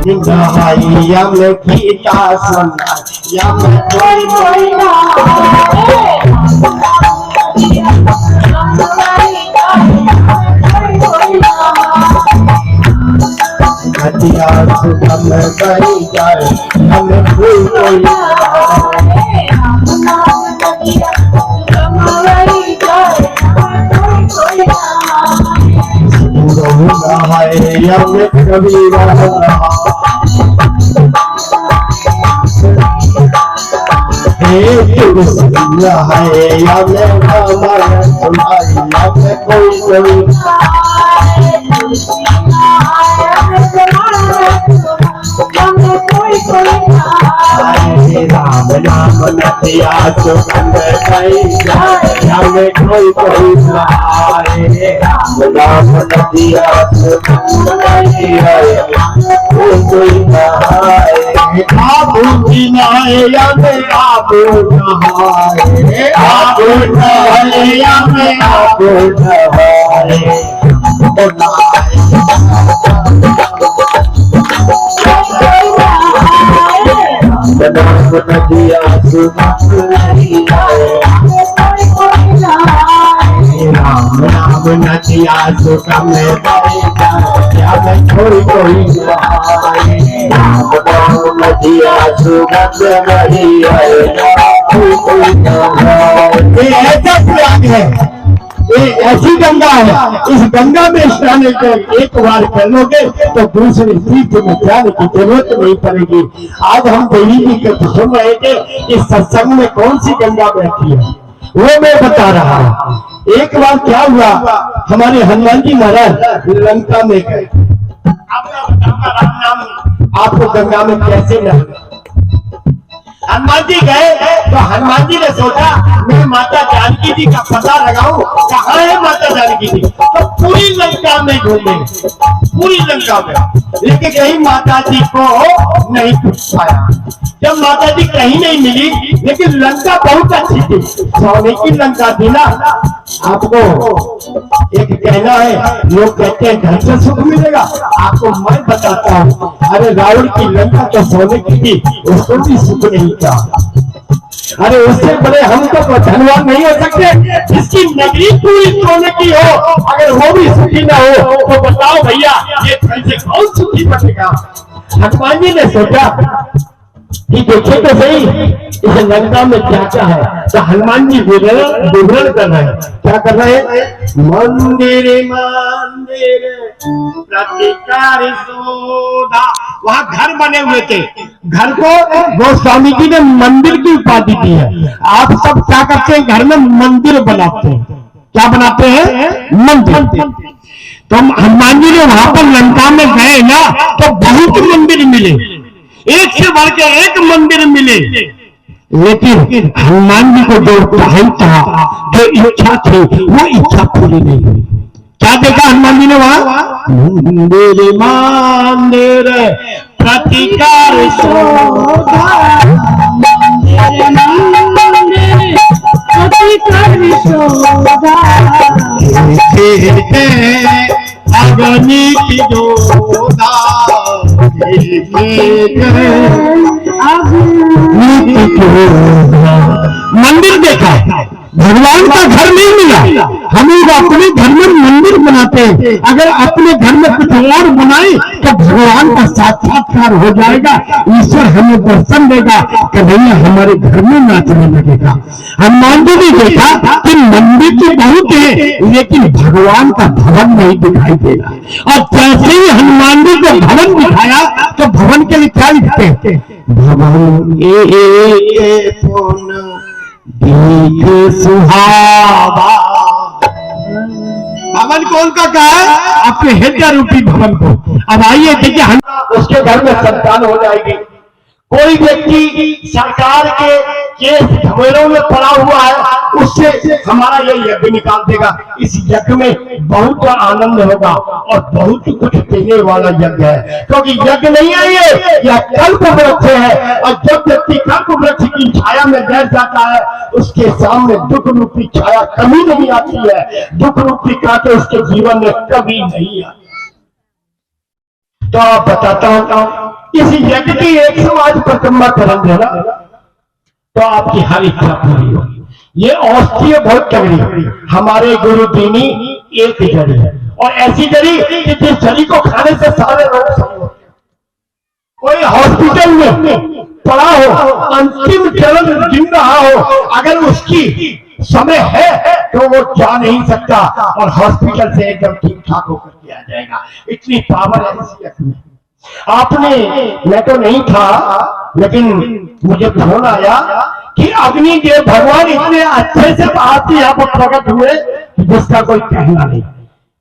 यम गीता सुन यम कोई नदिया सुगम बही जाए हम कोई यम कबीरा राम नाम नदिया सुगंध बही जाए हमें कोई राम नाम नदिया सुगंध बही जाए कोई आबू नहाए यमे आबू नहाए आबू नहाए यमे आबू नहाए नदिया सुगंध बही जाए राम नाम नदिया सुगंध बही जाए कोई राम नाम नदिया सुगंध बही जाए ऐसा त्याग है, ये ऐसी गंगा है। इस गंगा में स्नान कर एक बार कर लोगे तो दूसरी तीर्थ में जाने की जरूरत नहीं पड़ेगी। आज हम देवी जी के सुन रहे थे कि सत्संग में कौन सी गंगा बैठी है, वो मैं बता रहा हूँ। एक बार क्या हुआ, हमारे हनुमान जी महाराज लंका में गए। आपको गंगा में कैसे रहना, हनुमान जी गए तो हनुमान जी ने सोचा मैं माता जानकी जी का पता लगाऊं, कहाँ है माता जानकी जी। तो पूरी लंका में घूमे, पूरी लंका में, लेकिन कहीं माता जी को नहीं पूछ पाया। जब माता जी कहीं नहीं मिली, लेकिन लंका बहुत अच्छी थी, सोने की लंका थी ना। आपको एक कहना है, लोग कहते हैं घर से सुख मिलेगा, आपको मैं बताता हूँ। अरे रावण की लंका तो सोने की थी, उसको भी सुख नहीं था। अरे उससे बड़े हम तो धनवान नहीं हो सकते जिसकी नगरी पूरी सोने की हो, अगर वो भी सुखी ना हो तो बताओ भैया ये घर से कौन सुखी बनेगा। हनुमान जी ने सोचा कि देखिए तो सही इस लंका में क्या क्या है। तो हनुमान जी विवरण कर रहे हैं, क्या कर रहे हैं, मंदिर मंदिर प्रतिकार सोधा, वहां घर बने हुए थे। घर को गोस्वामी जी ने मंदिर की उपाधि दी है। आप सब क्या करते हैं, घर में मंदिर बनाते हैं। क्या बनाते हैं, मंदिर। तो हनुमान जी ने वहां पर लंका में गए ना तो बहुत मंदिर मिले, एक से बढ़ के एक मंदिर मिले, लेकिन हनुमान जी को जो टाइम था, जो इच्छा थी, वो इच्छा पूरी नहीं हुई। क्या देखा हनुमान जी ने वहां, मंदिर मंदिर प्रतिकार शोभा, अग्नि की जोधा, मंदिर देखा, भगवान का घर नहीं मिला। हम लोग अपने घर में मंदिर बनाते हैं, अगर अपने घर में कुछ और बनाए तो भगवान का साक्षात्कार हो जाएगा, ईश्वर हमें दर्शन देगा, कन्हैया हमारे घर में नाचने लगेगा। हनुमान जी ने देखा कि मंदिर तो बहुत है, लेकिन भगवान का भवन नहीं दिखाई दे रहा। और जैसे ही हनुमान जी को भवन दिखाया तो भवन के लिए क्या लिखते हैं, भवन सुहावा। भवन कौन का कहा है, अपने हृदय रूपी भवन को। अब आइए देखिए, उसके घर में संतान हो जाएगी। कोई व्यक्ति सरकार के केस झमेलों में पड़ा हुआ है, उससे हमारा ये यज्ञ निकाल देगा। इस यज्ञ में बहुत आनंद होगा और बहुत कुछ देने वाला यज्ञ है, क्योंकि यज्ञ नहीं है ये, यह कल्प वृक्ष है। और जब व्यक्ति कल्प वृक्ष की छाया में बैठ जाता है, उसके सामने दुख रूपी छाया कभी नहीं आती है, दुख रूपी कांटे उसके जीवन में कभी नहीं आती। तो आप बताता हूं इस यज्ञ की 108 परिक्रमा करेंगे ना तो आपकी हर इच्छा पूरी होगी। ये औषधीय बहुत तगड़ी हमारे गुरु दीनी एक जड़ी है, और ऐसी जड़ी कि जिस जड़ी को खाने से सारे रोग सही होते हैं। कोई हॉस्पिटल में पड़ा हो, अंतिम चरण गिन रहा हो, अगर उसकी समय है तो वो जा नहीं सकता और हॉस्पिटल से एकदम ठीक ठाक होकर के आ जाएगा। इतनी पावर है इस यज्ञ में। आपने, मैं तो नहीं था लेकिन मुझे फोन आया कि अग्निदेव भगवान इतने अच्छे से बात यहाँ पर प्रकट हुए जिसका कोई कहना नहीं।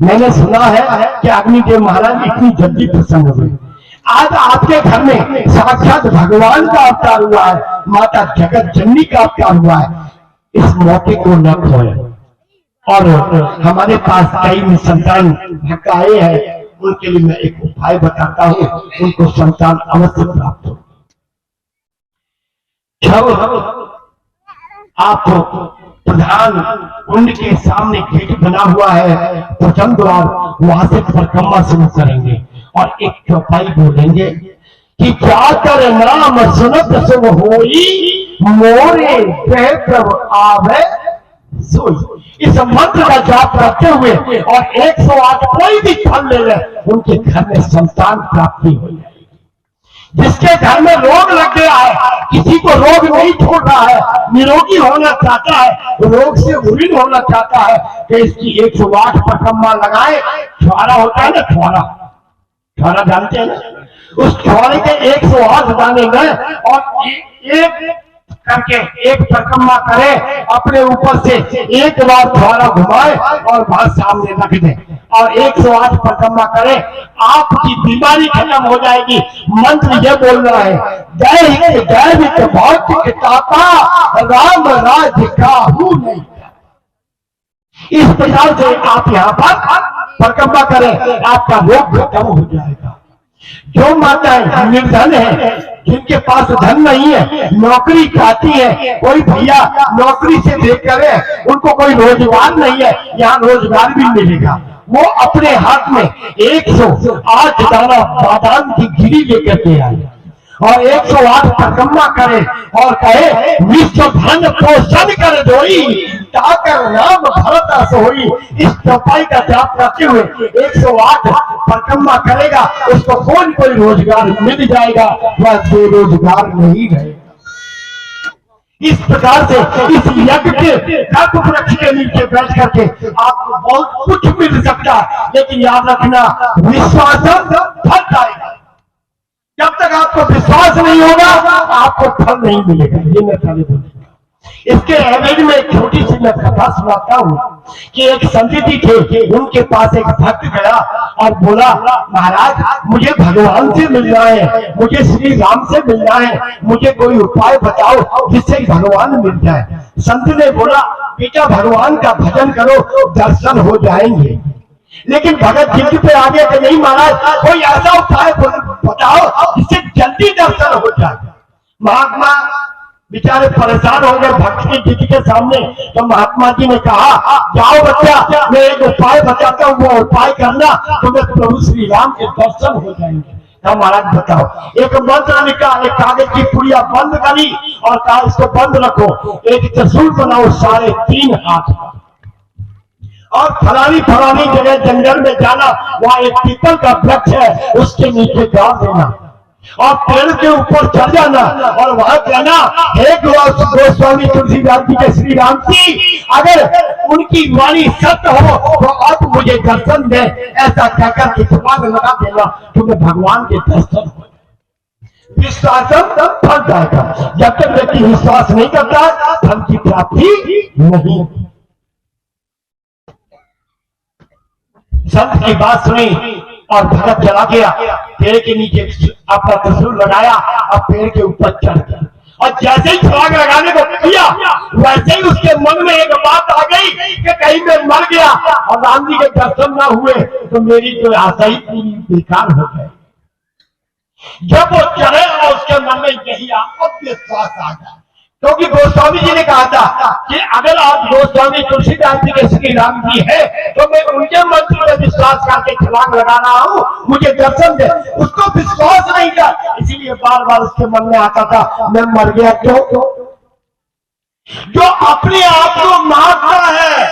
मैंने सुना है कि अग्निदेव महाराज इतनी जल्दी प्रसन्न हुए। आज आपके घर में साक्षात भगवान का अवतार हुआ है, माता जगत जननी का अवतार हुआ है। इस मौके को न खोए। और हमारे पास कई संतान भक्त आए हैं, उनके लिए मैं एक उपाय बताता हूं, उनको संतान अवश्य प्राप्त हो। जब आप प्रधान कुंड के सामने गेट बना हुआ है प्रथम द्वार, वहां से परिक्रमा शुरू करेंगे और एक चौपाई बोलेंगे कि जाकर नाम सुनत शुभ होई मोरे प्रभु आवे सोई। इस मंत्र का जाप करते हुए और 108 कोई भी फल ले ले, उनके घर में संतान प्राप्ति हो जाएगी। जिसके घर में रोग लग गया है, किसी को रोग नहीं छोड़ रहा है, निरोगी होना चाहता है, रोग से उरीन होना चाहता है, तो इसकी 108 परिक्रमा लगाए। छुआरा होता है ना, छुआरा जानते हैं ना, उस छुआरे के 108 दाने गए और एक करके एक परिक्रमा करे, अपने ऊपर से एक बार छुआरा घुमाए और वहां सामने रख दे और 108 परिक्रमा करे, आपकी बीमारी खत्म हो जाएगी। मंत्र ये बोल रहा है, दैविक भौतिक ताता राम राज्य का हूं नहीं। इस प्रकार से आप यहाँ पर परिक्रमा करें, आपका रोग खत्म हो जाएगा। जो माताएं निर्धन है, जिनके पास धन नहीं है, नौकरी चाहती है, कोई भैया नौकरी से देख करे, उनको कोई रोजगार नहीं है, यहाँ रोजगार भी मिलेगा। वो अपने हाथ में 108 दाना बादाम की गिरी लेकर के आए और 108 परिक्रमा करे और कहे विश्व धन पोषण कर जोई ताकर नाम भरत सोई। इस चौपाई का जाप करते हुए 108 परिक्रमा करेगा, उसको कोई रोजगार मिल जाएगा, वह बेरोजगार नहीं रहेगा। इस प्रकार से इस यज्ञ के कल्प वृक्ष के नीचे बैठ करके आपको बहुत कुछ मिल सकता है, लेकिन याद रखना विश्वास फल जाएगा। जब तक आपको विश्वास नहीं होगा आपको फल नहीं मिलेगा। ये मैं पहले बोलूंगा। इसके एवज में एक छोटी सी मैं कथा सुनाता हूँ कि एक संत जी थे, उनके पास एक भक्त गया और बोला, महाराज मुझे भगवान से मिलना है, मुझे श्री राम से मिलना है, मुझे कोई उपाय बताओ जिससे भगवान मिल जाए। संत ने बोला, बेटा भगवान का भजन करो, दर्शन हो जाएंगे। लेकिन भगत जिद पे आ गया कि नहीं महाराज, कोई ऐसा उपाय बताओ जिससे जल्दी दर्शन हो जाए। महात्मा बेचारे परेशान हो गए भक्त की जिद के सामने। तो महात्मा जी ने कहा, जाओ बच्चा, मैं एक उपाय बताता हूँ, वो उपाय करना, तुम्हें प्रभु श्री राम के दर्शन हो जाएंगे। तो महाराज बताओ। एक मंत्र निकाल, एक कागज की पुड़िया बंद करी और कहा इसको बंद रखो, एक त्रिशूल बनाओ 3.5 हाथ का, और फलानी जगह जंगल में जाना, वहां एक पीपल का वृक्ष है, उसके नीचे गाड़ देना और पेड़ के ऊपर चढ़ जाना और वहां कहना, हे गोस्वामी तुलसीदास जी के श्री राम जी, अगर उनकी वाणी सत्य हो तो आप मुझे दर्शन दे। ऐसा कहकर के दिमाग लगा देना, तुम्हें भगवान के दर्शन हो। विश्वास फल जाएगा। जब तक व्यक्ति विश्वास नहीं करता फल की प्राप्ति नहीं। संत की बात सुनी और भगत चला गया, पेड़ के नीचे अपना त्रिशूल लगाया और पेड़ के ऊपर चढ़ गया। और जैसे ही छलांग लगाने को किया, वैसे ही उसके मन में एक बात आ गई कि कहीं मैं मर गया और राम जी के दर्शन ना हुए तो मेरी तो आशा ही पूरी बेकार हो गई। जब वो चढ़े और उसके मन में यही विश्वास आ गया, क्योंकि गोस्वामी जी ने कहा था कि अगर आप गोस्वामी तुलसीदास जी के श्री राम जी है तो मैं उनके मंत्र में विश्वास करके छलांग लगा रहा हूं, मुझे दर्शन दे। उसको विश्वास नहीं था, इसीलिए बार बार उसके मन में आता था मैं मर गया तो। जो अपने आप को मारता है,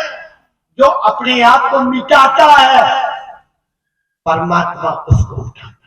जो अपने आप को मिटाता है, परमात्मा उसको उठाता है।